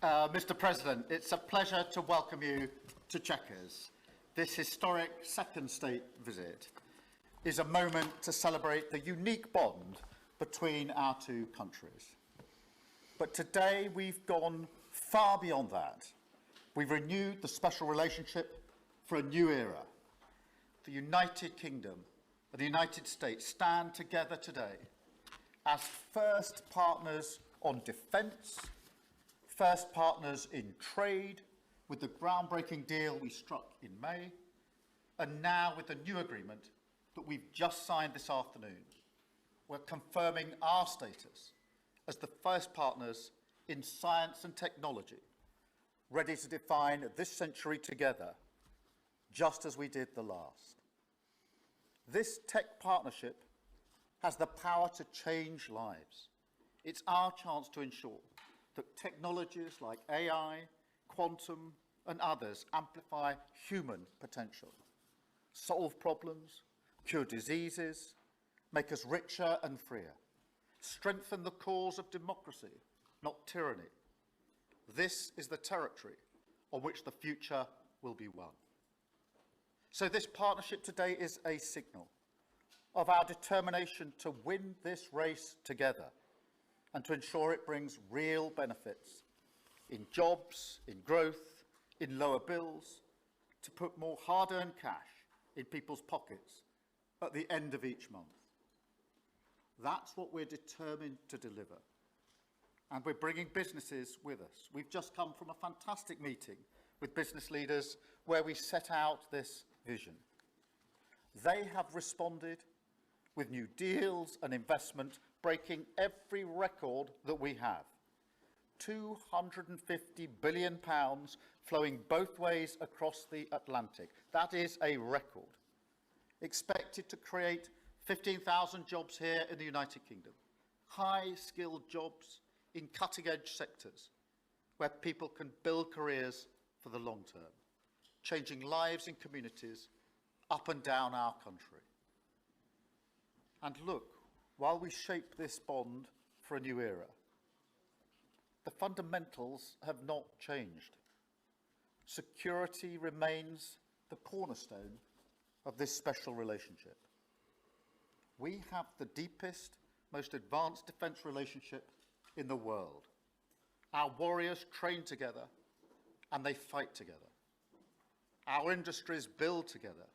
Mr. President, it's a pleasure to welcome you to Chequers. This historic second state visit is a moment to celebrate the unique bond between our two countries. But today we've gone far beyond that. We've renewed the special relationship for a new era. The United Kingdom and the United States stand together today as first partners on defence, first partners in trade, with the groundbreaking deal we struck in May, and now with the new agreement that we've just signed this afternoon. We're confirming our status as the first partners in science and technology, ready to define this century together, just as we did the last. This tech partnership has the power to change lives. It's our chance to ensure that technologies like AI, quantum, and others amplify human potential, solve problems, cure diseases, make us richer and freer, strengthen the cause of democracy, not tyranny. This is the territory on which the future will be won. So this partnership today is a signal of our determination to win this race together and to ensure it brings real benefits in jobs, in growth, in lower bills, to put more hard-earned cash in people's pockets at the end of each month. That's what we're determined to deliver. And we're bringing businesses with us. We've just come from a fantastic meeting with business leaders where we set out this vision. They have responded with new deals and investment, breaking every record that we have. £250 billion flowing both ways across the Atlantic. That is a record. Expected to create 15,000 jobs here in the United Kingdom. High-skilled jobs in cutting-edge sectors where people can build careers for the long term, changing lives in communities up and down our country. And look, while we shape this bond for a new era, the fundamentals have not changed. Security remains the cornerstone of this special relationship. We have the deepest, most advanced defence relationship in the world. Our warriors train together and they fight together. Our industries build together,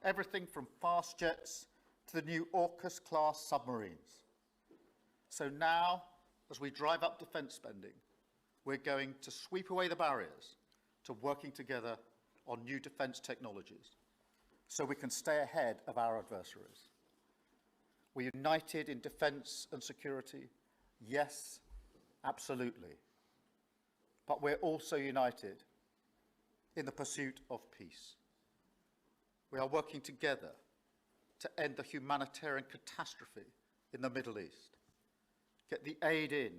everything from fast jets to the new AUKUS-class submarines. So now, as we drive up defence spending, we're going to sweep away the barriers to working together on new defence technologies so we can stay ahead of our adversaries. We're united in defence and security. Yes, absolutely. But we're also united in the pursuit of peace. We are working together to end the humanitarian catastrophe in the Middle East, get the aid in,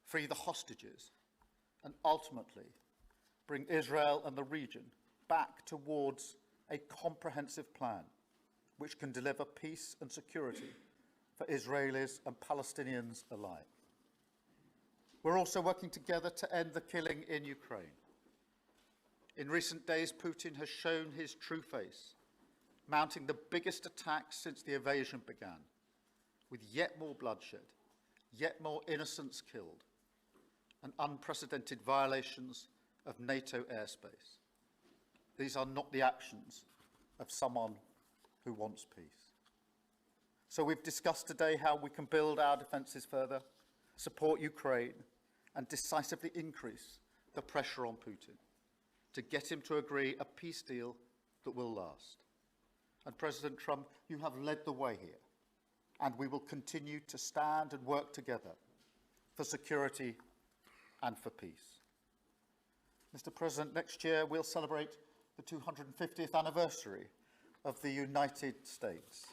free the hostages, and ultimately bring Israel and the region back towards a comprehensive plan which can deliver peace and security for Israelis and Palestinians alike. We're also working together to end the killing in Ukraine. In recent days, Putin has shown his true face, mounting the biggest attacks since the invasion began, with yet more bloodshed, yet more innocents killed, and unprecedented violations of NATO airspace. These are not the actions of someone who wants peace. So we've discussed today how we can build our defences further, support Ukraine, and decisively increase the pressure on Putin to get him to agree a peace deal that will last. And President Trump, you have led the way here, and we will continue to stand and work together for security and for peace. Mr. President, next year we'll celebrate the 250th anniversary of the United States.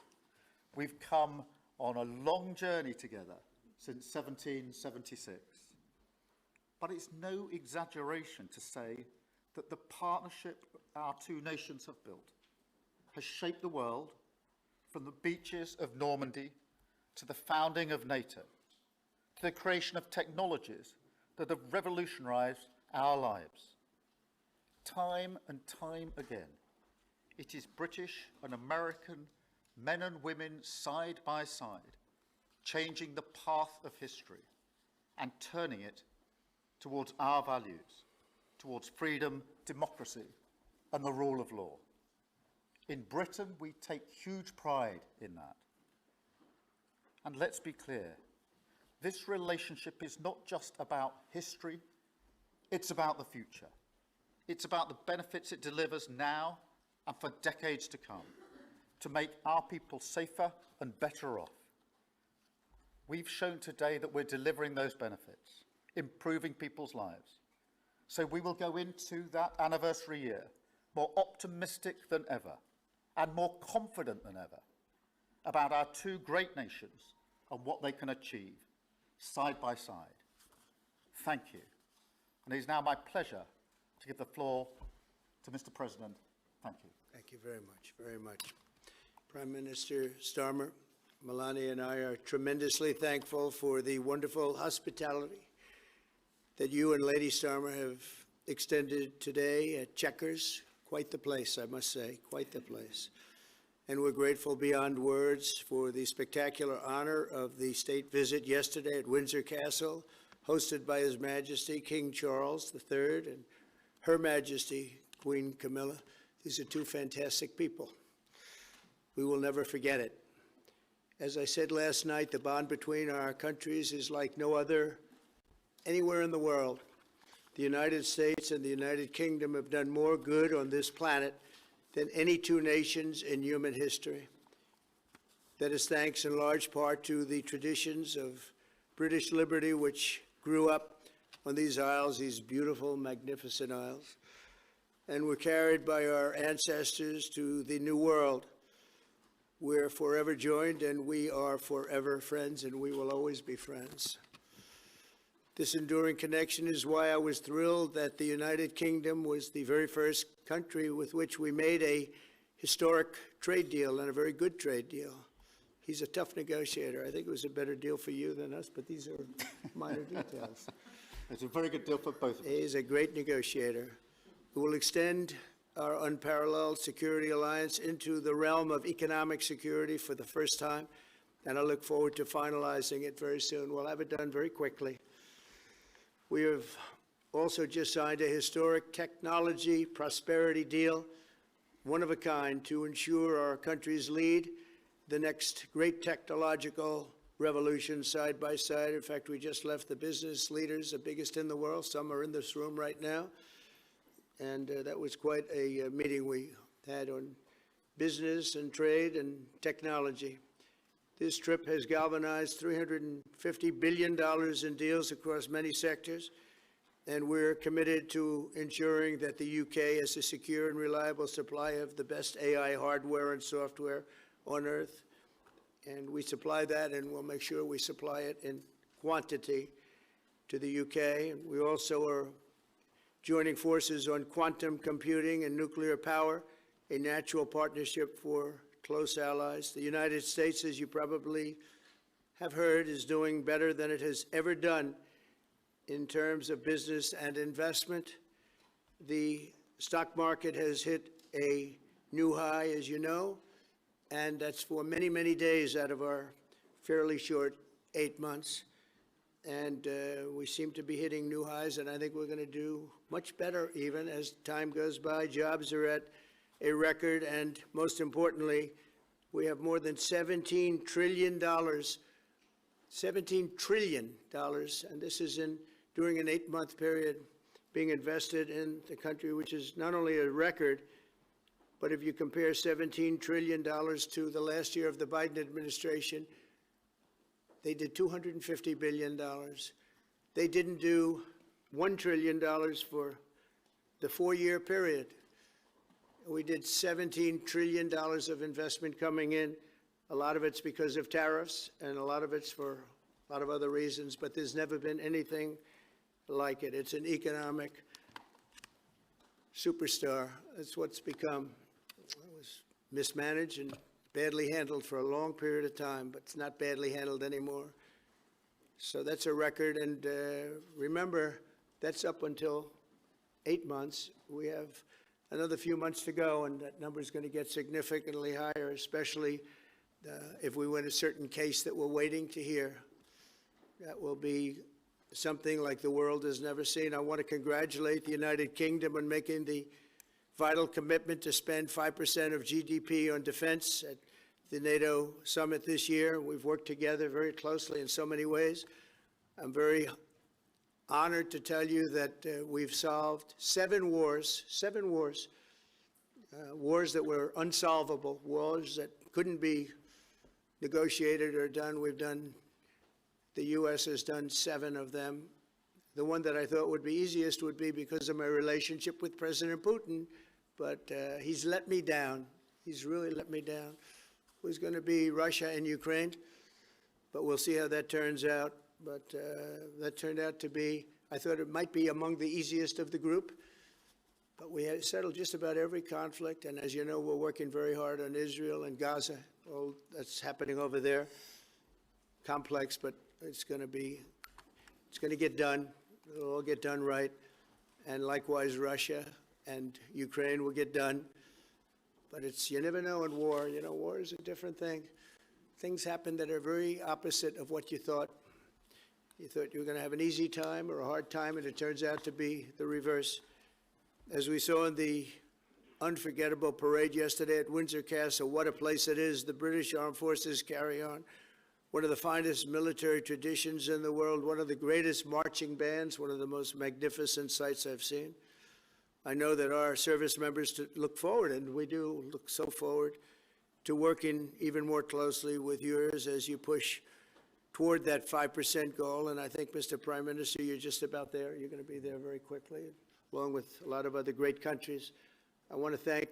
We've come on a long journey together since 1776. But it's no exaggeration to say that the partnership our two nations have built has shaped the world from the beaches of Normandy to the founding of NATO, to the creation of technologies that have revolutionized our lives. Time and time again, it is British and American men and women side by side, changing the path of history and turning it towards our values, towards freedom, democracy, and the rule of law. In Britain, we take huge pride in that. And let's be clear, this relationship is not just about history, it's about the future. It's about the benefits it delivers now and for decades to come, to make our people safer and better off. We've shown today that we're delivering those benefits, improving people's lives. So we will go into that anniversary year more optimistic than ever and more confident than ever about our two great nations and what they can achieve side by side. Thank you. And it is now my pleasure to give the floor to Mr. President. Thank you. Thank you very much, very much. Prime Minister Starmer, Melania and I are tremendously thankful for the wonderful hospitality that you and Lady Starmer have extended today at Chequers. Quite the place, I must say, quite the place. And we're grateful beyond words for the spectacular honor of the state visit yesterday at Windsor Castle, hosted by His Majesty King Charles III and Her Majesty Queen Camilla. These are two fantastic people. We will never forget it. As I said last night, the bond between our countries is like no other anywhere in the world. The United States and the United Kingdom have done more good on this planet than any two nations in human history. That is thanks in large part to the traditions of British liberty, which grew up on these isles, these beautiful, magnificent isles, and were carried by our ancestors to the New World. We're forever joined, and we are forever friends, and we will always be friends. This enduring connection is why I was thrilled that the United Kingdom was the very first country with which we made a historic trade deal, and a very good trade deal. He's a tough negotiator. I think it was a better deal for you than us, but these are minor details. It's a very good deal for both of us. He's a great negotiator who will extend our unparalleled security alliance into the realm of economic security for the first time, and I look forward to finalizing it very soon. We'll have it done very quickly. We have also just signed a historic technology prosperity deal, one of a kind, to ensure our countries lead the next great technological revolution side by side. In fact, we just left the business leaders, the biggest in the world. Some are in this room right now. And that was quite a meeting we had on business and trade and technology. This trip has galvanized $350 billion in deals across many sectors, and we're committed to ensuring that the UK has a secure and reliable supply of the best AI hardware and software on Earth. And we supply that, and we'll make sure we supply it in quantity to the UK. And we also are joining forces on quantum computing and nuclear power, a natural partnership for close allies. The United States, as you probably have heard, is doing better than it has ever done in terms of business and investment. The stock market has hit a new high, as you know, and that's for many, many days out of our fairly short 8 months. And we seem to be hitting new highs, and I think we're going to do much better even as time goes by. Jobs are at a record, and most importantly, we have more than $17 trillion, $17 trillion, and this is during an 8-month period being invested in the country, which is not only a record, but if you compare $17 trillion to the last year of the Biden administration, they did $250 billion. They didn't do $1 trillion for the 4-year period. We did $17 trillion of investment coming in. A lot of it's because of tariffs, and a lot of it's for a lot of other reasons, but there's never been anything like it. It's an economic superstar. That's what's become. It was mismanaged and badly handled for a long period of time, but it's not badly handled anymore. So that's a record. And remember, that's up until 8 months. We have another few months to go, and that number is going to get significantly higher, especially if we win a certain case that we're waiting to hear. That will be something like the world has never seen. I want to congratulate the United Kingdom on making the vital commitment to spend 5% of GDP on defense at the NATO summit this year. We've worked together very closely in so many ways. I'm very honored to tell you that we've solved 7 wars, wars that were unsolvable, wars that couldn't be negotiated or done. The U.S. has done 7 of them. The one that I thought would be easiest would be because of my relationship with President Putin, but he's let me down. He's really let me down. It was going to be Russia and Ukraine, but we'll see how that turns out. But that turned out to be, I thought it might be among the easiest of the group, but we had settled just about every conflict. And as you know, we're working very hard on Israel and Gaza. All that's happening over there. Complex, but it's going to get done. It'll all get done right. And likewise, Russia and Ukraine will get done. But you never know in war. You know, war is a different thing. Things happen that are very opposite of what you thought. You thought you were going to have an easy time or a hard time, and it turns out to be the reverse. As we saw in the unforgettable parade yesterday at Windsor Castle, what a place it is. The British Armed Forces carry on one of the finest military traditions in the world, one of the greatest marching bands, one of the most magnificent sights I've seen. I know that our service members look forward, and we do look so forward to working even more closely with yours as you push toward that 5% goal. And I think, Mr. Prime Minister, you're just about there. You're going to be there very quickly, along with a lot of other great countries. I want to thank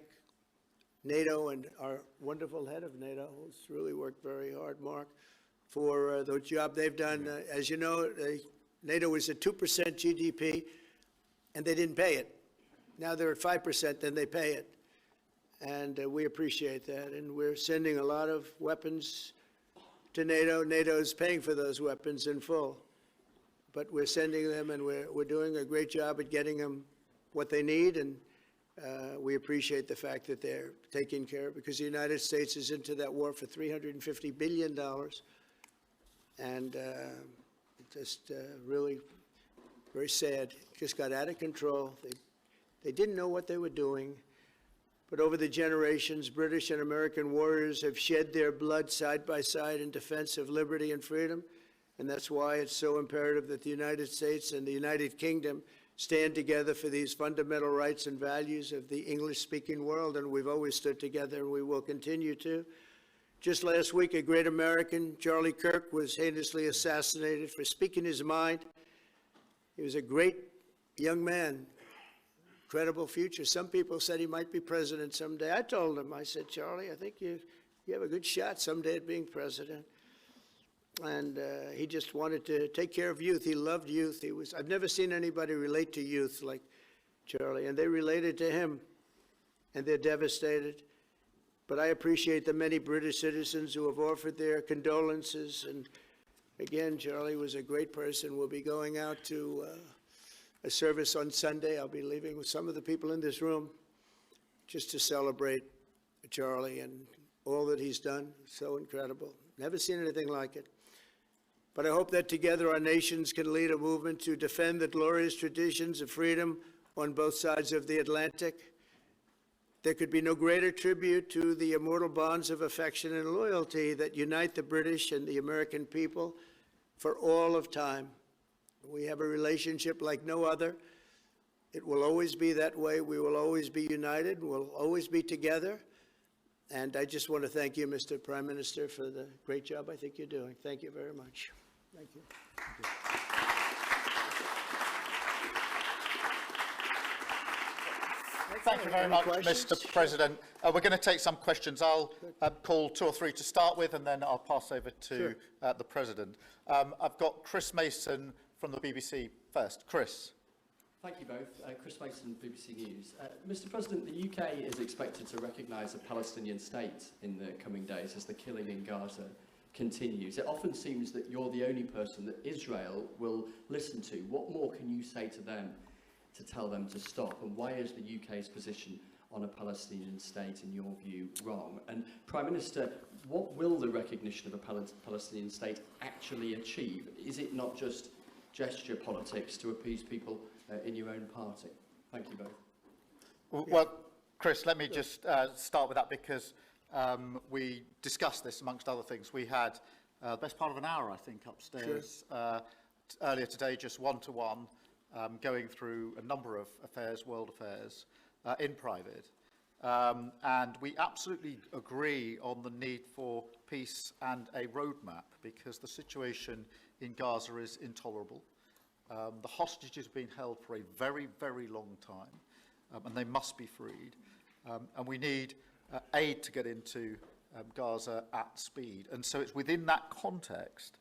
NATO and our wonderful head of NATO, who's really worked very hard, Mark, for the job they've done. As you know, NATO was at 2% GDP, and they didn't pay it. Now they're at 5%, then they pay it. And we appreciate that. And we're sending a lot of weapons to NATO. NATO is paying for those weapons in full. But we're sending them, and we're doing a great job at getting them what they need. And we appreciate the fact that they're taken care of, because the United States is into that war for $350 billion. And just really very sad. It just got out of control. They didn't know what they were doing. But over the generations, British and American warriors have shed their blood side by side in defense of liberty and freedom. And that's why it's so imperative that the United States and the United Kingdom stand together for these fundamental rights and values of the English-speaking world. And we've always stood together, and we will continue to. Just last week, a great American, Charlie Kirk, was heinously assassinated for speaking his mind. He was a great young man, incredible future. Some people said he might be president someday. I told him, I said, Charlie, I think you have a good shot someday at being president. And he just wanted to take care of youth. He loved youth. I've never seen anybody relate to youth like Charlie, and they related to him, and they're devastated. But I appreciate the many British citizens who have offered their condolences. And again, Charlie was a great person. We'll be going out to a service on Sunday. I'll be leaving with some of the people in this room just to celebrate Charlie and all that he's done. So incredible. Never seen anything like it. But I hope that together our nations can lead a movement to defend the glorious traditions of freedom on both sides of the Atlantic. There could be no greater tribute to the immortal bonds of affection and loyalty that unite the British and the American people for all of time. We have a relationship like no other. It will always be that way. We will always be united. We'll always be together. And I just want to thank you, Mr. Prime Minister, for the great job I think you're doing. Thank you very much. Thank you. Thank you very much, Mr. President. We're going to take some questions. I'll call 2 or 3 to start with, and then I'll pass over to the President. I've got Chris Mason from the BBC first. Chris. Thank you both. Chris Mason, BBC News. Mr. President, the UK is expected to recognise a Palestinian state in the coming days as the killing in Gaza continues. It often seems that you're the only person that Israel will listen to. What more can you say to them to tell them to stop? And why is the UK's position on a Palestinian state, in your view, wrong? And Prime Minister, what will the recognition of a Palestinian state actually achieve? Is it not just gesture politics to appease people in your own party? Thank you both. Well, Chris, let me just start with that, because we discussed this amongst other things. We had the best part of an hour, I think, upstairs earlier today, just one-to-one, going through a number of affairs, world affairs, in private. And we absolutely agree on the need for peace and a roadmap, because the situation in Gaza is intolerable. The hostages have been held for a very, very long time, and they must be freed. And we need aid to get into Gaza at speed. And so it's within that context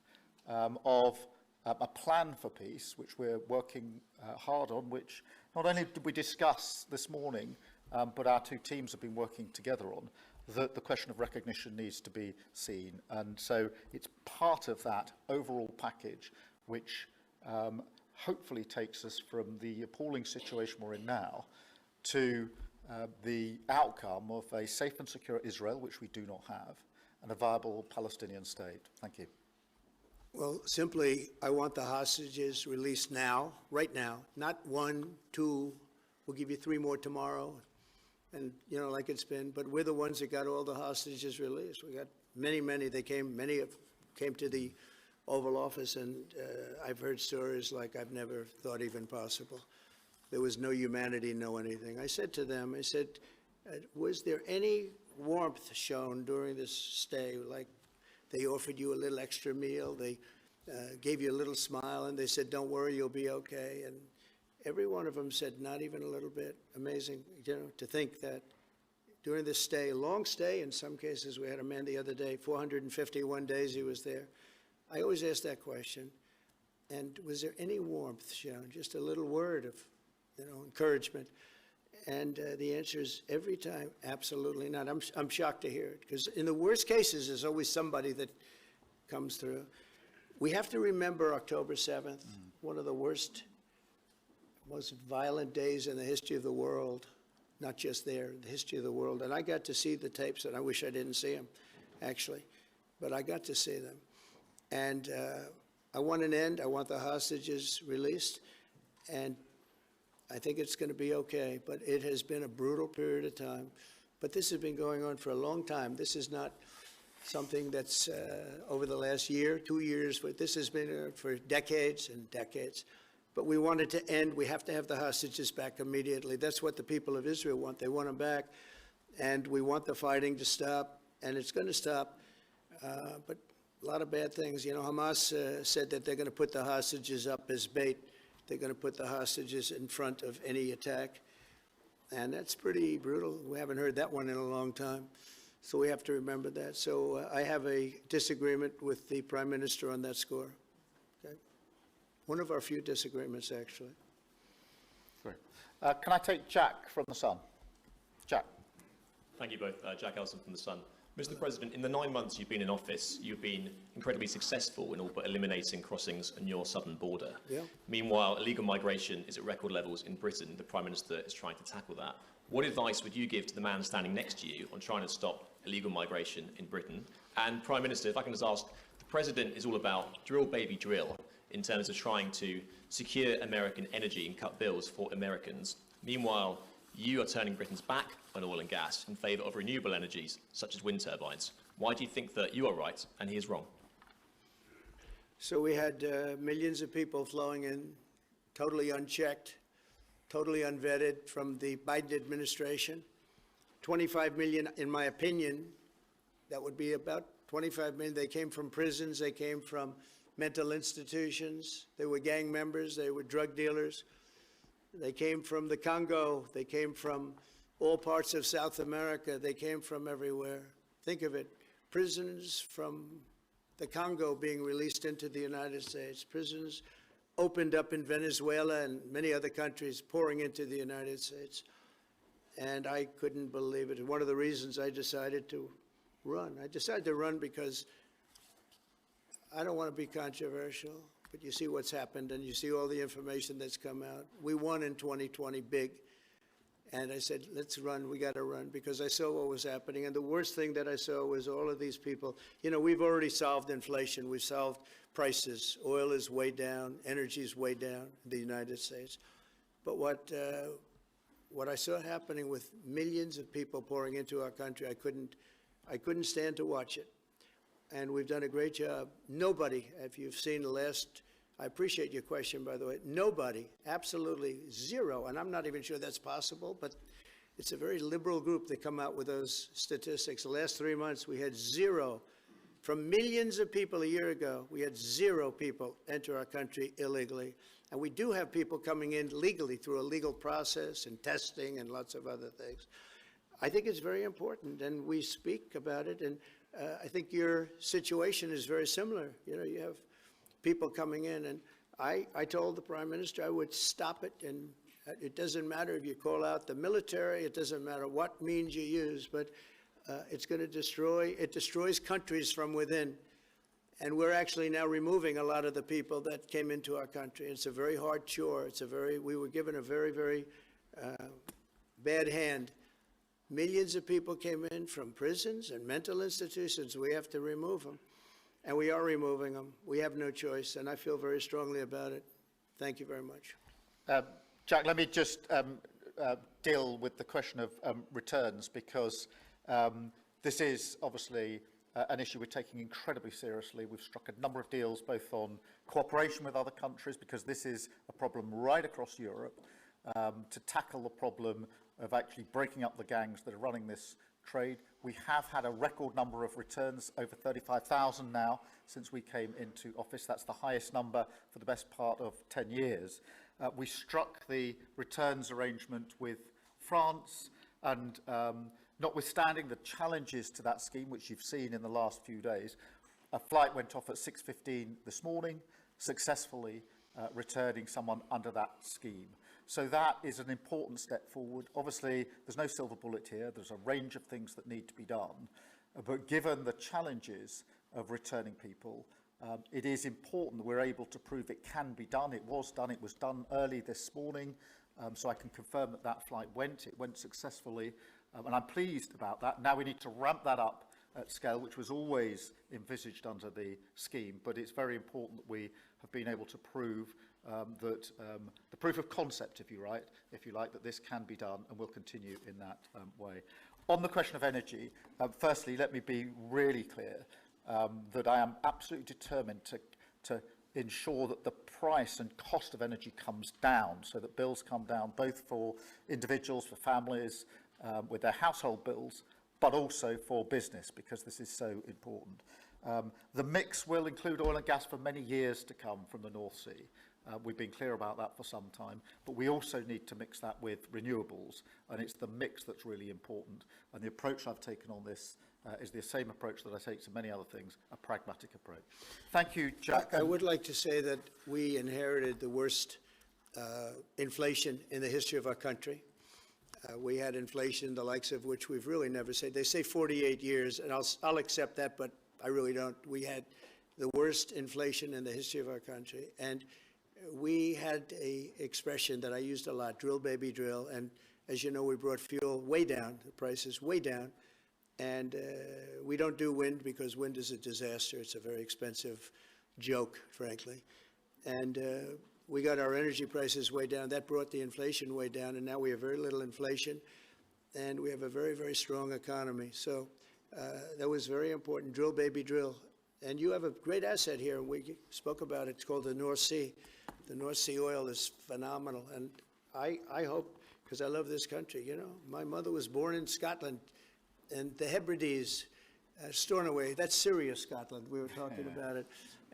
of a plan for peace, which we're working hard on, which not only did we discuss this morning, but our two teams have been working together on, that the question of recognition needs to be seen. And so it's part of that overall package which hopefully takes us from the appalling situation we're in now to the outcome of a safe and secure Israel, which we do not have, and a viable Palestinian state. Thank you. Well, simply, I want the hostages released now, right now, not 1, 2, we'll give you 3 more tomorrow, and, you know, like it's been, but we're the ones that got all the hostages released. We got many, many came to the Oval Office, and I've heard stories like I've never thought even possible. There was no humanity, no anything. I said to them, I said, was there any warmth shown during this stay? Like they offered you a little extra meal, they gave you a little smile, and they said, don't worry, you'll be okay. And every one of them said, not even a little bit. Amazing, you know, to think that during this stay, long stay, in some cases, we had a man the other day, 451 days he was there. I always ask that question. And was there any warmth shown? Just a little word of, you know, encouragement. And the answer is every time, absolutely not. I'm shocked to hear it, because in the worst cases, there's always somebody that comes through. We have to remember October 7th, one of the worst, most violent days in the history of the world, not just there, the history of the world. And I got to see the tapes, and I wish I didn't see them, actually, but I got to see them. And I want an end. I want the hostages released, and I think it's going to be okay, but it has been a brutal period of time. But this has been going on for a long time. This is not something that's over the last year, 2 years, but this has been for decades and decades. But we want it to end. We have to have the hostages back immediately. That's what the people of Israel want. They want them back, and we want the fighting to stop, and it's going to stop. But a lot of bad things. You know, Hamas said that they're going to put the hostages up as bait. They're going to put the hostages in front of any attack. And that's pretty brutal. We haven't heard that one in a long time. So we have to remember that. So I have a disagreement with the Prime Minister on that score. Okay? One of our few disagreements, actually. Great. Can I take Jack from The Sun? Jack. Thank you both. Jack Elson from The Sun. Mr. President, in the 9 months you've been in office, you've been incredibly successful in all but eliminating crossings on your southern border. Yeah. Meanwhile, illegal migration is at record levels in Britain. The Prime Minister is trying to tackle that. What advice would you give to the man standing next to you on trying to stop illegal migration in Britain? And Prime Minister, if I can just ask, the President is all about drill, baby, drill in terms of trying to secure American energy and cut bills for Americans. Meanwhile, you are turning Britain's back on oil and gas in favour of renewable energies, such as wind turbines. Why do you think that you are right and he is wrong? So we had millions of people flowing in, totally unchecked, totally unvetted from the Biden administration. 25 million, in my opinion, that would be about 25 million. They came from prisons, they came from mental institutions, they were gang members, they were drug dealers. They came from the Congo, they came from all parts of South America, they came from everywhere. Think of it, prisons from the Congo being released into the United States, prisons opened up in Venezuela and many other countries pouring into the United States. And I couldn't believe it. One of the reasons I decided to run. I decided to run because I don't want to be controversial, but you see what's happened, and you see all the information that's come out. We won in 2020 big, and I said, let's run, we got to run, because I saw what was happening. And the worst thing that I saw was all of these people. You know, we've already solved inflation. We've solved prices. Oil is way down. Energy is way down in the United States. But what I saw happening with millions of people pouring into our country, I couldn't stand to watch it. And we've done a great job. Nobody, if you've seen the last, I appreciate your question, by the way, nobody, absolutely zero, and I'm not even sure that's possible, but it's a very liberal group that come out with those statistics. The last 3 months, we had zero. From millions of people a year ago, we had zero people enter our country illegally. And we do have people coming in legally through a legal process and testing and lots of other things. I think it's very important, and we speak about it. And I think your situation is very similar. You know, you have people coming in, and I told the Prime Minister I would stop it, and it doesn't matter if you call out the military, it doesn't matter what means you use, but it's going to destroys countries from within. And we're actually now removing a lot of the people that came into our country. It's a very hard chore. We were given a very, very bad hand. Millions of people came in from prisons and mental institutions. We have to remove them. And we are removing them. We have no choice, and I feel very strongly about it. Thank you very much. Jack, let me just deal with the question of returns, because this is obviously an issue we're taking incredibly seriously. We've struck a number of deals both on cooperation with other countries, because this is a problem right across Europe, to tackle the problem of actually breaking up the gangs that are running this trade. We have had a record number of returns, over 35,000 now since we came into office. That's the highest number for the best part of 10 years. We struck the returns arrangement with France, and notwithstanding the challenges to that scheme, which you've seen in the last few days, a flight went off at 6:15 this morning, successfully returning someone under that scheme. So that is an important step forward. Obviously, there's no silver bullet here. There's a range of things that need to be done. But given the challenges of returning people, it is important that we're able to prove it can be done. It was done. It was done early this morning. So I can confirm that that flight went. It went successfully. And I'm pleased about that. Now we need to ramp that up at scale, which was always envisaged under the scheme. But it's very important that we have been able to prove that the proof of concept, if you like, that this can be done, and will continue in that way. On the question of energy, firstly, let me be really clear that I am absolutely determined to ensure that the price and cost of energy comes down, so that bills come down both for individuals, for families, with their household bills, but also for business, because this is so important. The mix will include oil and gas for many years to come from the North Sea. We've been clear about that for some time, but we also need to mix that with renewables, and it's the mix that's really important. And the approach I've taken on this is the same approach that I take to many other things, a pragmatic approach. Thank you, Jack. I would like to say that we inherited the worst inflation in the history of our country. We had inflation, the likes of which we've really never seen. They say 48 years, and I'll accept that, but I really don't. We had the worst inflation in the history of our country. And we had a expression that I used a lot, drill, baby, drill. And as you know, we brought fuel way down, the prices way down. And we don't do wind, because wind is a disaster. It's a very expensive joke, frankly. And we got our energy prices way down. That brought the inflation way down, and now we have very little inflation, and we have a very, very strong economy. So that was very important. Drill, baby, drill. And you have a great asset here, and we spoke about it. It's called the North Sea. The North Sea oil is phenomenal, and I hope, because I love this country, you know. My mother was born in Scotland, and the Hebrides, Stornoway, that's serious Scotland. We were talking about it.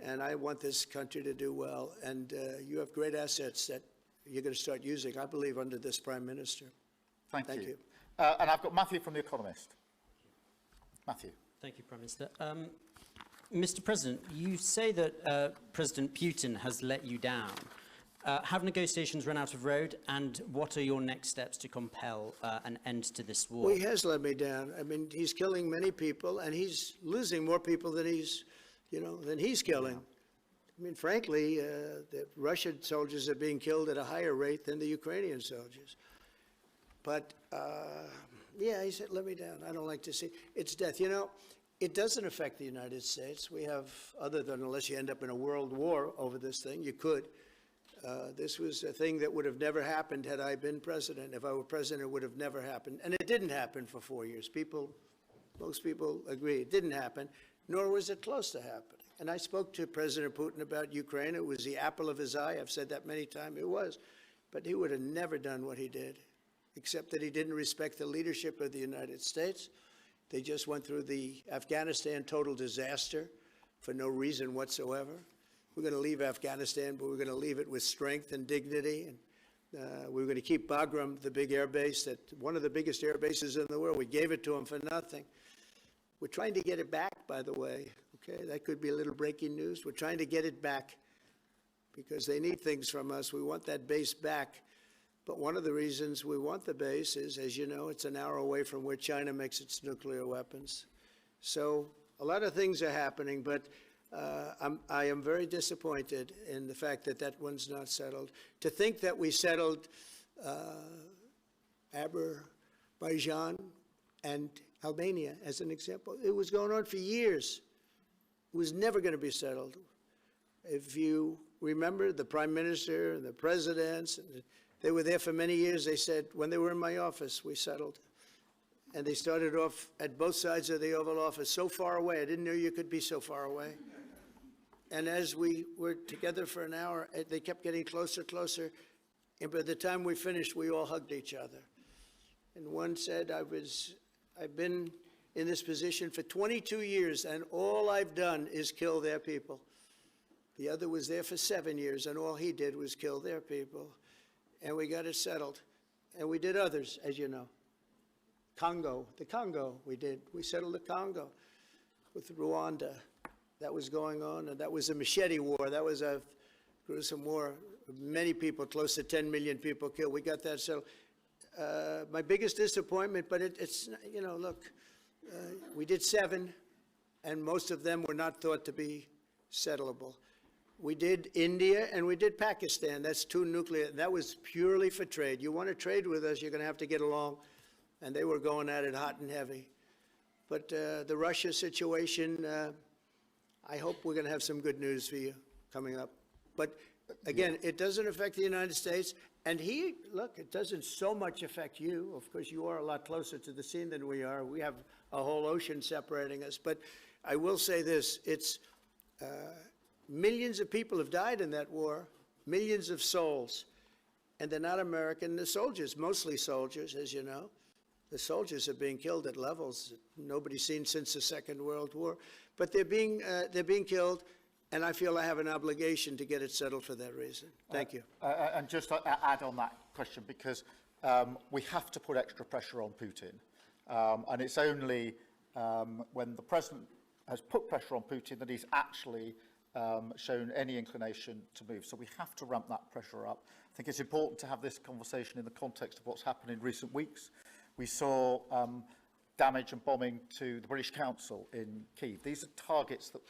And I want this country to do well. And you have great assets that you're going to start using, I believe, under this Prime Minister. Thank you. And I've got Matthew from The Economist. Matthew. Thank you, Prime Minister. Mr. President, you say that President Putin has let you down. Have negotiations run out of road, and what are your next steps to compel an end to this war? Well, he has let me down. I mean, he's killing many people, and he's losing more people than he's than he's killing. I mean, frankly, the Russian soldiers are being killed at a higher rate than the Ukrainian soldiers. But, yeah, he said, let me down. I don't like to see. It's death. It doesn't affect the United States. We have, other than unless you end up in a world war over this thing, you could. This was a thing that would have never happened had I been president. If I were president, it would have never happened. And it didn't happen for 4 years. Most people agree it didn't happen, nor was it close to happening. And I spoke to President Putin about Ukraine. It was the apple of his eye. I've said that many times. It was. But he would have never done what he did, except that he didn't respect the leadership of the United States. They just went through the Afghanistan total disaster for no reason whatsoever. We're going to leave Afghanistan, but we're going to leave it with strength and dignity. And we're going to keep Bagram, the big air base, one of the biggest air bases in the world. We gave it to them for nothing. We're trying to get it back, by the way. Okay, that could be a little breaking news. We're trying to get it back because they need things from us. We want that base back. But one of the reasons we want the base is, as you know, it's an hour away from where China makes its nuclear weapons. So a lot of things are happening, but I am very disappointed in the fact that that one's not settled. To think that we settled Azerbaijan and Albania, as an example, it was going on for years. It was never going to be settled. If you remember, the prime minister and the presidents, they were there for many years. They said, when they were in my office, we settled. And they started off at both sides of the Oval Office, so far away. I didn't know you could be so far away. And as we were together for an hour, they kept getting closer, closer. And by the time we finished, we all hugged each other. And one said, I've been in this position for 22 years, and all I've done is kill their people. The other was there for 7 years, and all he did was kill their people. And we got it settled. And we did others, as you know. The Congo, we settled the Congo with Rwanda. That was going on, and that was a machete war. That was a gruesome war. Many people, close to 10 million people killed. We got that settled. My biggest disappointment, but it's, look, we did 7, and most of them were not thought to be settleable. We did India and we did Pakistan. That's 2 nuclear. That was purely for trade. You want to trade with us, you're going to have to get along. And they were going at it hot and heavy. But the Russia situation, I hope we're going to have some good news for you coming up. But again, it doesn't affect the United States. And look, it doesn't so much affect you. Of course, you are a lot closer to the scene than we are. We have a whole ocean separating us. But I will say this, it's millions of people have died in that war, millions of souls. And they're not American. They're soldiers, mostly soldiers, as you know. The soldiers are being killed at levels nobody's seen since the Second World War. But they're being killed, and I feel I have an obligation to get it settled for that reason. Thank you. And just to add on that question, because we have to put extra pressure on Putin. And it's only when the president has put pressure on Putin that he's actually shown any inclination to move. So we have to ramp that pressure up. I think it's important to have this conversation in the context of what's happened in recent weeks. We saw damage and bombing to the British Council in Kyiv. These are targets that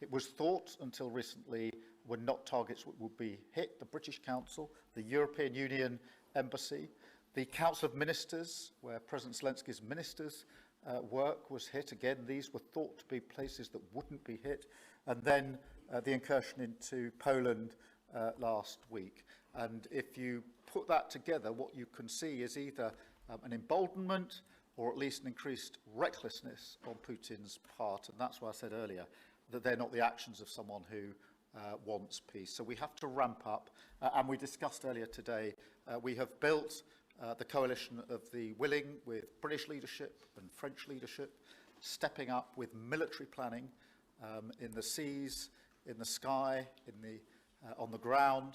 it was thought until recently were not targets that would be hit. The British Council, the European Union Embassy, the Council of Ministers, where President Zelensky's ministers' work was hit. Again, these were thought to be places that wouldn't be hit. And then the incursion into Poland last week. And if you put that together, what you can see is either an emboldenment or at least an increased recklessness on Putin's part. And that's why I said earlier that they're not the actions of someone who wants peace. So we have to ramp up. And we discussed earlier today, we have built the coalition of the willing with British leadership and French leadership, stepping up with military planning in the seas, in the sky, on the ground,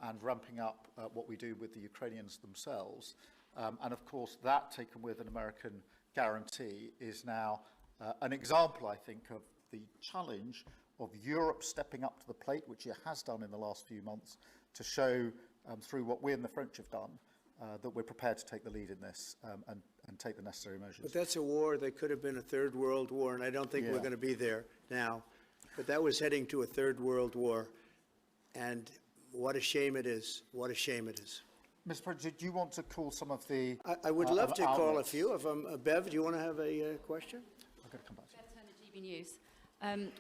and ramping up what we do with the Ukrainians themselves. And of course, that taken with an American guarantee is now an example, I think, of the challenge of Europe stepping up to the plate, which it has done in the last few months, to show through what we and the French have done that we're prepared to take the lead in this and take the necessary measures. But that's a war that could have been a third world war, and I don't think we're going to be there now. but that was heading to a third world war. And what a shame it is. What a shame it is. Mr. President, do you want to call some of the I would love to call a outlets? few of them. Bev, do you want to have a question? I've got to come back to you. Bev Turner, GB News. Thank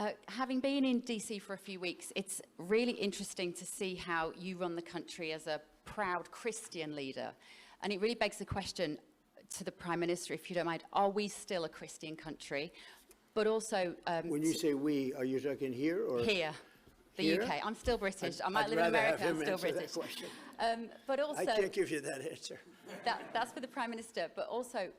you. Having been in DC for a few weeks, it's really interesting to see how you run the country as a proud Christian leader. And it really begs the question to the Prime Minister, if you don't mind, are we still a Christian country? But also... When you say we, are you talking here or? Here, the Here? UK. I'm still British. I might I'd live in rather have America, I'm him still answer that British. question. But also... I can't give you that answer. That's for the Prime Minister, but also,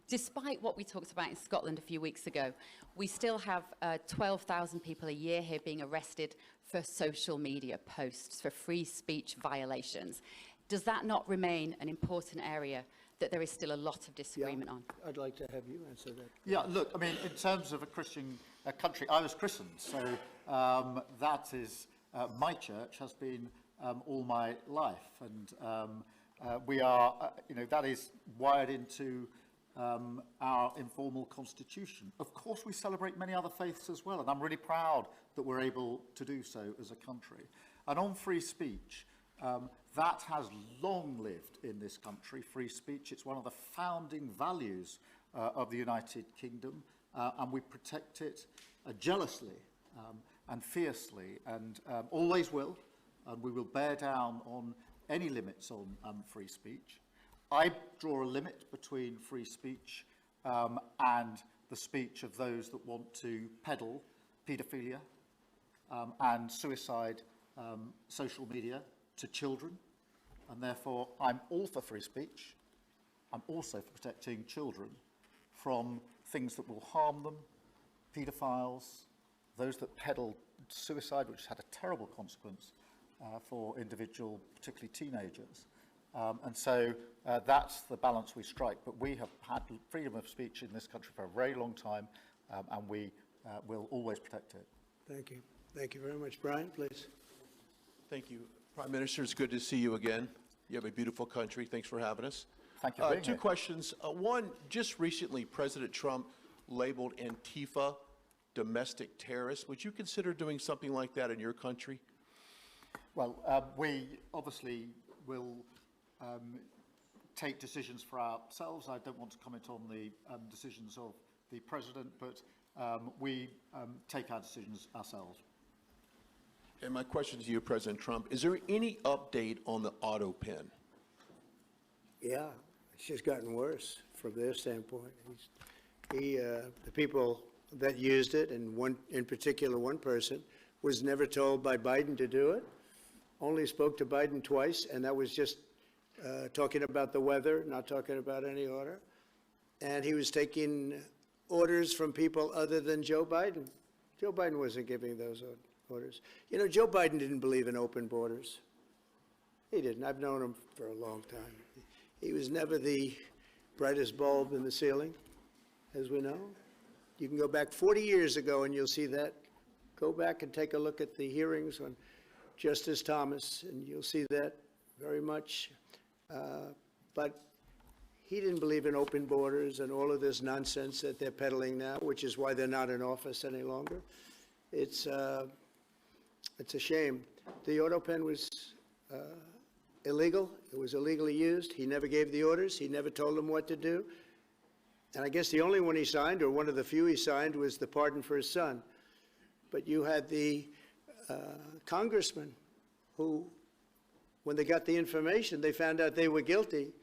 despite what we talked about in Scotland a few weeks ago, we still have 12,000 people a year here being arrested for social media posts, for free speech violations. Does that not remain an important area that there is still a lot of disagreement on? I'd like to have you answer that. Yeah, look, I mean, in terms of a Christian country, I was christened, so that is, my church has been all my life, and we are, that is wired into our informal constitution. Of course, we celebrate many other faiths as well, and I'm really proud that we're able to do so as a country. And on free speech, that has long lived in this country, free speech. It's one of the founding values of the United Kingdom, and we protect it jealously and fiercely, and always will, and we will bear down on any limits on free speech. I draw a limit between free speech and the speech of those that want to peddle paedophilia and suicide social media to children, and therefore I'm all for free speech. I'm also for protecting children from things that will harm them, paedophiles, those that peddle suicide, which has had a terrible consequence for individual, particularly teenagers. And so that's the balance we strike. But we have had freedom of speech in this country for a very long time, and we will always protect it. Thank you. Thank you very much. Brian, please. Thank you. Prime Minister, it's good to see you again. You have a beautiful country. Thanks for having us. Thank you for being Two here. questions. One, just recently, President Trump labeled Antifa domestic terrorists. Would you consider doing something like that in your country? Well, we obviously will take decisions for ourselves. I don't want to comment on the decisions of the President, but we take our decisions ourselves. And my question to you, President Trump, is there any update on the auto pen? Yeah, it's just gotten worse from their standpoint. The people that used it, and one in particular, one person, was never told by Biden to do it. Only spoke to Biden twice, and that was just talking about the weather, not talking about any order. And he was taking orders from people other than Joe Biden. Joe Biden wasn't giving those orders. You know, Joe Biden didn't believe in open borders. He didn't. I've known him for a long time. He was never the brightest bulb in the ceiling, as we know. You can go back 40 years ago and you'll see that. Go back and take a look at the hearings on Justice Thomas, and you'll see that very much. But he didn't believe in open borders and all of this nonsense that they're peddling now, which is why they're not in office any longer. It's a shame. The auto pen was illegal. It was illegally used. He never gave the orders. He never told them what to do. And I guess the only one he signed, or one of the few he signed, was the pardon for his son. But you had the congressman who, when they got the information, they found out they were guilty,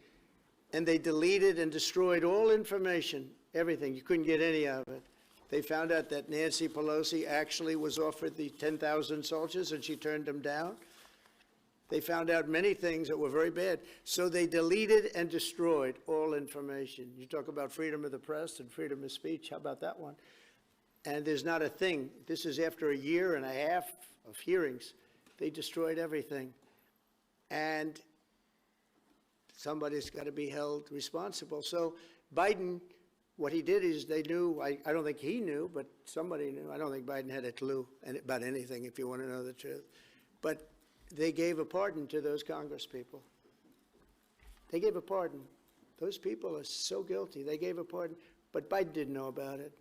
and they deleted and destroyed all information, everything. You couldn't get any of it. They found out that Nancy Pelosi actually was offered the 10,000 soldiers, and she turned them down. They found out many things that were very bad. So they deleted and destroyed all information. You talk about freedom of the press and freedom of speech. How about that one? And there's not a thing. This is after a year and a half of hearings. They destroyed everything. And somebody's got to be held responsible. So Biden, what he did is they knew, I don't think he knew, but somebody knew. I don't think Biden had a clue about anything, if you want to know the truth. But they gave a pardon to those Congress people. They gave a pardon. Those people are so guilty. They gave a pardon. But Biden didn't know about it.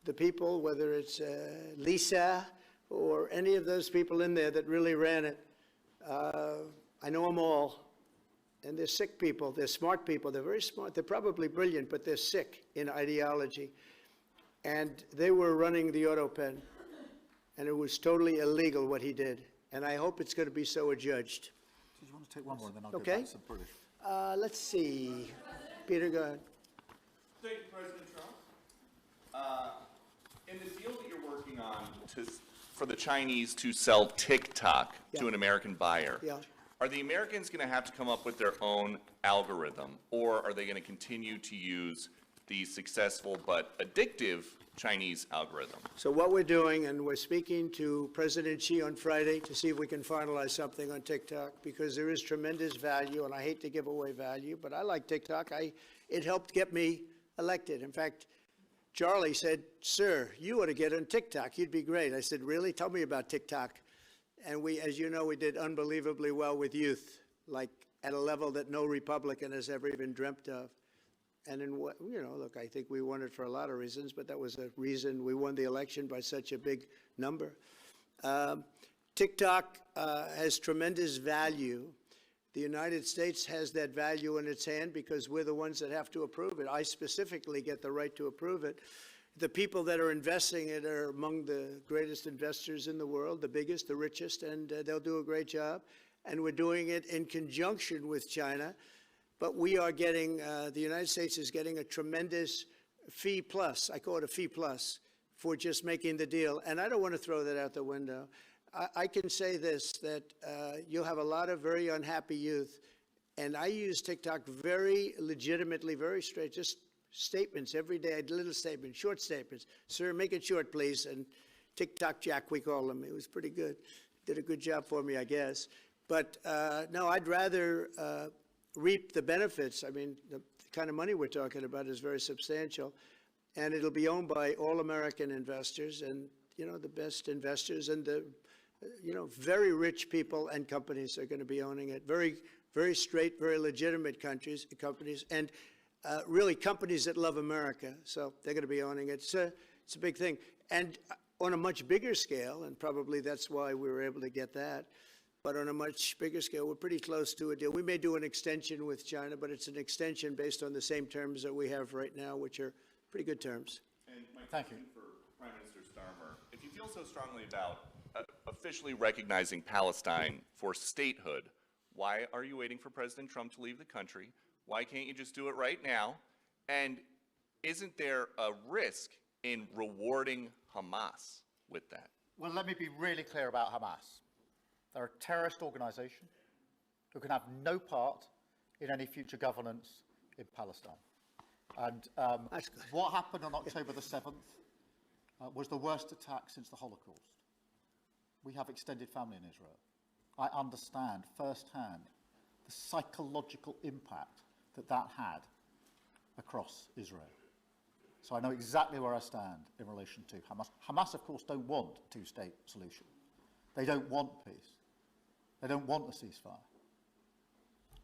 the people, whether it's Lisa or any of those people in there that really ran it. I know them all. And they're sick people. They're smart people. They're very smart. They're probably brilliant, but they're sick in ideology. And they were running the auto pen. And it was totally illegal what he did. And I hope it's going to be so adjudged. Do you want to take one more, and then I'll Okay. go back to the British? Let's see. Peter, go ahead. Thank you, President Trump. In the deal that you're working on for the Chinese to sell TikTok to an American buyer, are the Americans going to have to come up with their own algorithm, or are they going to continue to use the successful but addictive Chinese algorithm? So what we're doing, and we're speaking to President Xi on Friday to see if we can finalize something on TikTok, because there is tremendous value, and I hate to give away value, but I like TikTok. It helped get me elected. In fact, Charlie said, "Sir, you ought to get on TikTok. You'd be great." I said, "Really? Tell me about TikTok." And we, as you know, we did unbelievably well with youth, like at a level that no Republican has ever even dreamt of. And in what, look, I think we won it for a lot of reasons, but that was a reason we won the election by such a big number. TikTok has tremendous value. The United States has that value in its hand because we're the ones that have to approve it. I specifically get the right to approve it. The people that are investing it are among the greatest investors in the world, the biggest, the richest, and they'll do a great job. And we're doing it in conjunction with China. But we are getting, the United States is getting a tremendous fee plus, I call it a fee plus, for just making the deal. And I don't want to throw that out the window. I can say this, that you'll have a lot of very unhappy youth. And I use TikTok very legitimately, very straight, just statements every day, little statements, short statements. "Sir, make it short, please." And TikTok Jack, we call him. It was pretty good. Did a good job for me, I guess. But no, I'd rather reap the benefits. I mean, the kind of money we're talking about is very substantial. And it'll be owned by all American investors and, the best investors and the, very rich people and companies are going to be owning it. Very, very straight, very legitimate companies, and really companies that love America. So they're going to be owning it. It's a big thing. And on a much bigger scale, and probably that's why we were able to get that, but on a much bigger scale, we're pretty close to a deal. We may do an extension with China, but it's an extension based on the same terms that we have right now, which are pretty good terms. And my question for Prime Minister Starmer, if you feel so strongly about officially recognizing Palestine for statehood, why are you waiting for President Trump to leave the country? Why can't you just do it right now? And isn't there a risk in rewarding Hamas with that? Well, let me be really clear about Hamas. They're a terrorist organisation who can have no part in any future governance in Palestine. And what happened on October the 7th was the worst attack since the Holocaust. We have extended family in Israel. I understand firsthand the psychological impact that had across Israel. So I know exactly where I stand in relation to Hamas. Hamas, of course, don't want a two-state solution. They don't want peace. They don't want a ceasefire.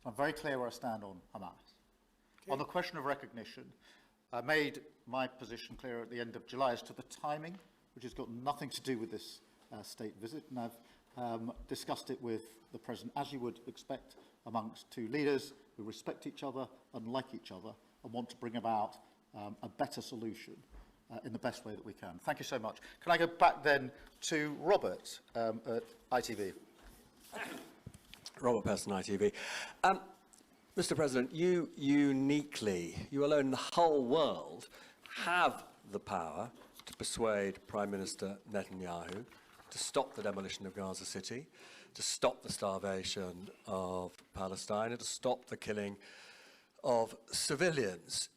So I'm very clear where I stand on Hamas. Okay. On the question of recognition, I made my position clear at the end of July as to the timing, which has got nothing to do with this state visit, and I've discussed it with the President, as you would expect amongst two leaders who respect each other and like each other and want to bring about a better solution in the best way that we can. Thank you so much. Can I go back then to Robert at ITV? Robert Person, ITV. Mr. President, you uniquely, you alone in the whole world, have the power to persuade Prime Minister Netanyahu to stop the demolition of Gaza City, to stop the starvation of Palestine, and to stop the killing of civilians.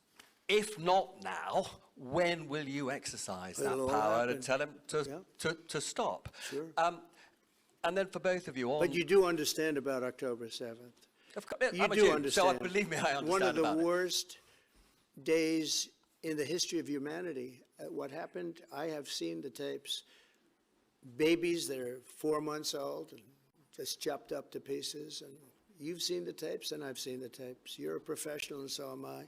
If not now, when will you exercise that power to tell him to stop? Sure. And then for both of you on... But you do understand about October 7th. Of course, you do understand. So believe me, I understand. One of the worst days in the history of humanity. What happened, I have seen the tapes. Babies that are 4 months old and just chopped up to pieces. And you've seen the tapes and I've seen the tapes. You're a professional and so am I.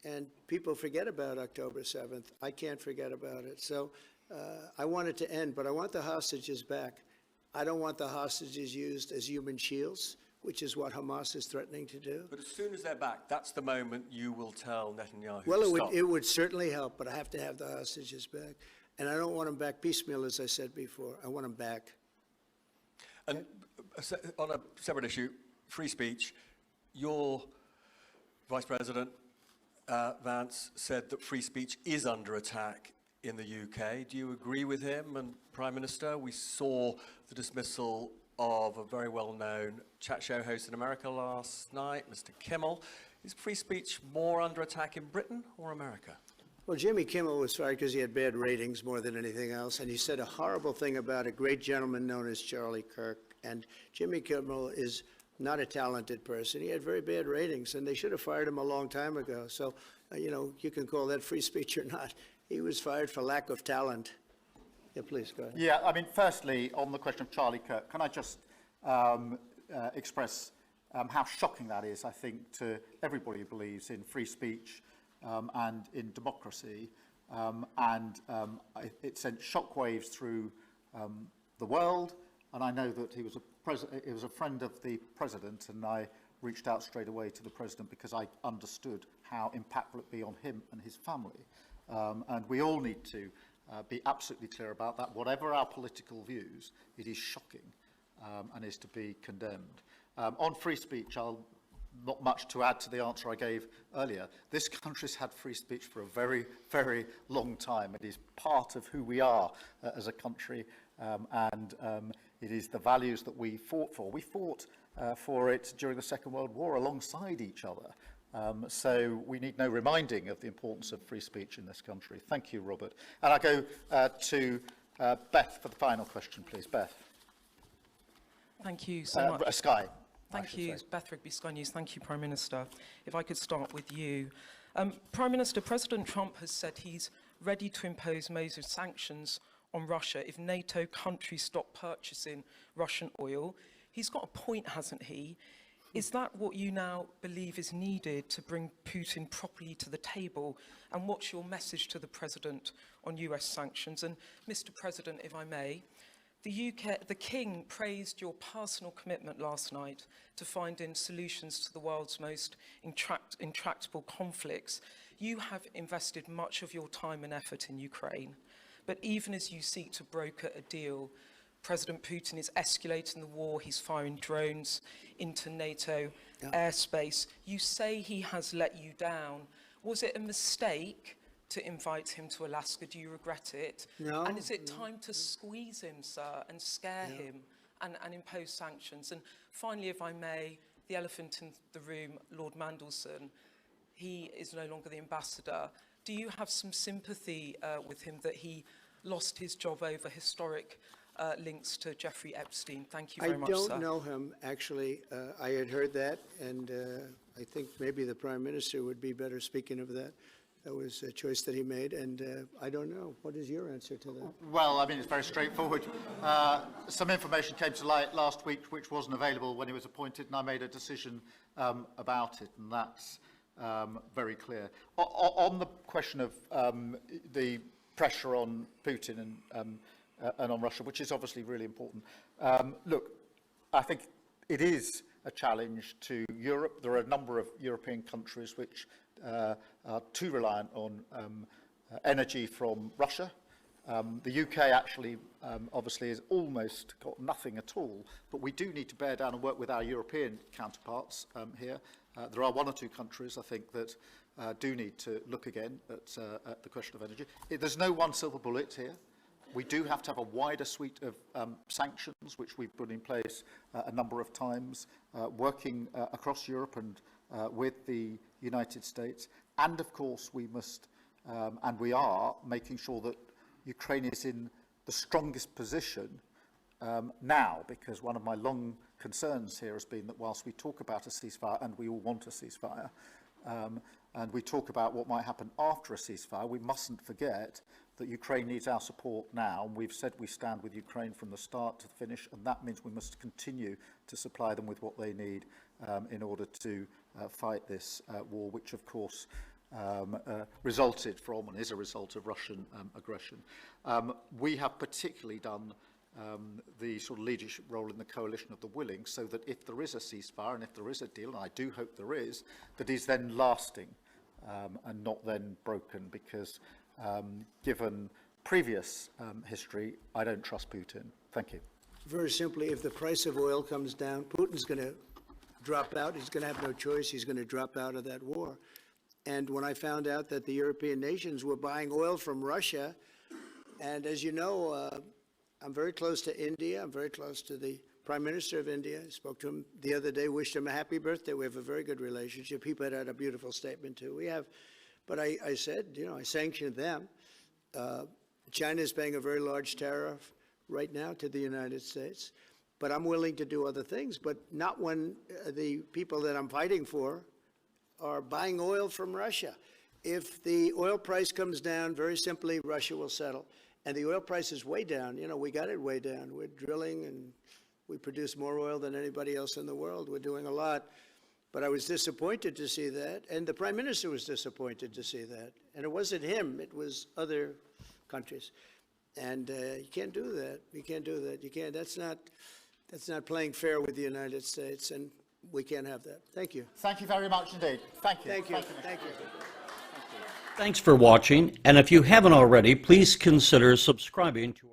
and people forget about October 7th. I can't forget about it. So I want it to end, but I want the hostages back. I don't want the hostages used as human shields, which is what Hamas is threatening to do. But as soon as they're back, that's the moment you will tell Netanyahu Well, to stop. it would certainly help, but I have to have the hostages back. And I don't want them back piecemeal, as I said before. I want them back. And on a separate issue, free speech, your Vice President Vance said that free speech is under attack in the UK. Do you agree with him? And Prime Minister, we saw the dismissal of a very well-known chat show host in America last night, Mr. Kimmel. Is free speech more under attack in Britain or America? Well, Jimmy Kimmel was fired because he had bad ratings more than anything else, and he said a horrible thing about a great gentleman known as Charlie Kirk. And Jimmy Kimmel is not a talented person. He had very bad ratings, and they should have fired him a long time ago. So, you know, you can call that free speech or not. He was fired for lack of talent. Yeah, please, go ahead. Yeah, I mean, firstly, on the question of Charlie Kirk, can I just express how shocking that is, I think, to everybody who believes in free speech and in democracy. It sent shockwaves through the world, and I know that he was a friend of the president, and I reached out straight away to the president because I understood how impactful it'd be on him and his family. And we all need to be absolutely clear about that. Whatever our political views, it is shocking and is to be condemned. On free speech, not much to add to the answer I gave earlier. This country's had free speech for a very, very long time. It is part of who we are as a country, and it is the values that we fought for. We fought for it during the Second World War alongside each other. So we need no reminding of the importance of free speech in this country. Thank you, Robert. And I go to Beth for the final question, please. Beth. Thank you so much. Sky. Thank you, Beth Rigby, Sky News. Thank you, Prime Minister. If I could start with you. Prime Minister, President Trump has said he's ready to impose major sanctions on Russia if NATO countries stop purchasing Russian oil. He's got a point, hasn't he? Is that what you now believe is needed to bring Putin properly to the table? And what's your message to the President on US sanctions? And Mr. President, if I may, the King praised your personal commitment last night to finding solutions to the world's most intractable conflicts. You have invested much of your time and effort in Ukraine, but even as you seek to broker a deal, President Putin is escalating the war. He's firing drones into NATO airspace. You say he has let you down. Was it a mistake to invite him to Alaska? Do you regret it? No. And is it time to squeeze him, sir, and scare him and impose sanctions? And finally, if I may, the elephant in the room, Lord Mandelson, he is no longer the ambassador. Do you have some sympathy with him that he lost his job over historic links to Jeffrey Epstein? Thank you very much, sir. I don't know him, actually. I had heard that, and I think maybe the Prime Minister would be better speaking of that. That was a choice that he made, and I don't know. What is your answer to that? Well, I mean, it's very straightforward. Some information came to light last week which wasn't available when he was appointed, and I made a decision about it, and that's very clear. On the question of the pressure on Putin and on Russia, which is obviously really important. Look, I think it is a challenge to Europe. There are a number of European countries which are too reliant on energy from Russia. The UK actually obviously has almost got nothing at all, but we do need to bear down and work with our European counterparts here. There are one or two countries, I think, that do need to look again at the question of energy. There's no one silver bullet here. We do have to have a wider suite of sanctions, which we've put in place a number of times, working across Europe and with the United States. And of course, we must, and we are, making sure that Ukraine is in the strongest position now, because one of my long concerns here has been that whilst we talk about a ceasefire, and we all want a ceasefire, and we talk about what might happen after a ceasefire, we mustn't forget that Ukraine needs our support now, and we've said we stand with Ukraine from the start to the finish, and that means we must continue to supply them with what they need in order to fight this war, which of course resulted from and is a result of Russian aggression. We have particularly done the sort of leadership role in the coalition of the willing, so that if there is a ceasefire and if there is a deal, and I do hope there is, that is then lasting and not then broken, because given previous history, I don't trust Putin. Thank you. Very simply, if the price of oil comes down, Putin's going to drop out. He's going to have no choice. He's going to drop out of that war. And when I found out that the European nations were buying oil from Russia, and as you know, I'm very close to India. I'm very close to the Prime Minister of India. I spoke to him the other day, wished him a happy birthday. We have a very good relationship. He put out a beautiful statement, too. We have, but I said, you know, I sanctioned them. China is paying a very large tariff right now to the United States. But I'm willing to do other things, but not when the people that I'm fighting for are buying oil from Russia. If the oil price comes down, very simply, Russia will settle. And the oil price is way down. You know, we got it way down. We're drilling and we produce more oil than anybody else in the world. We're doing a lot. But I was disappointed to see that. And the Prime Minister was disappointed to see that. And it wasn't him. It was other countries. And you can't do that. You can't do that. You can't. That's not playing fair with the United States. And we can't have that. Thank you. Thank you very much indeed. Thank you. Thank you. Thank you. Thanks for watching, and if you haven't already, please consider subscribing to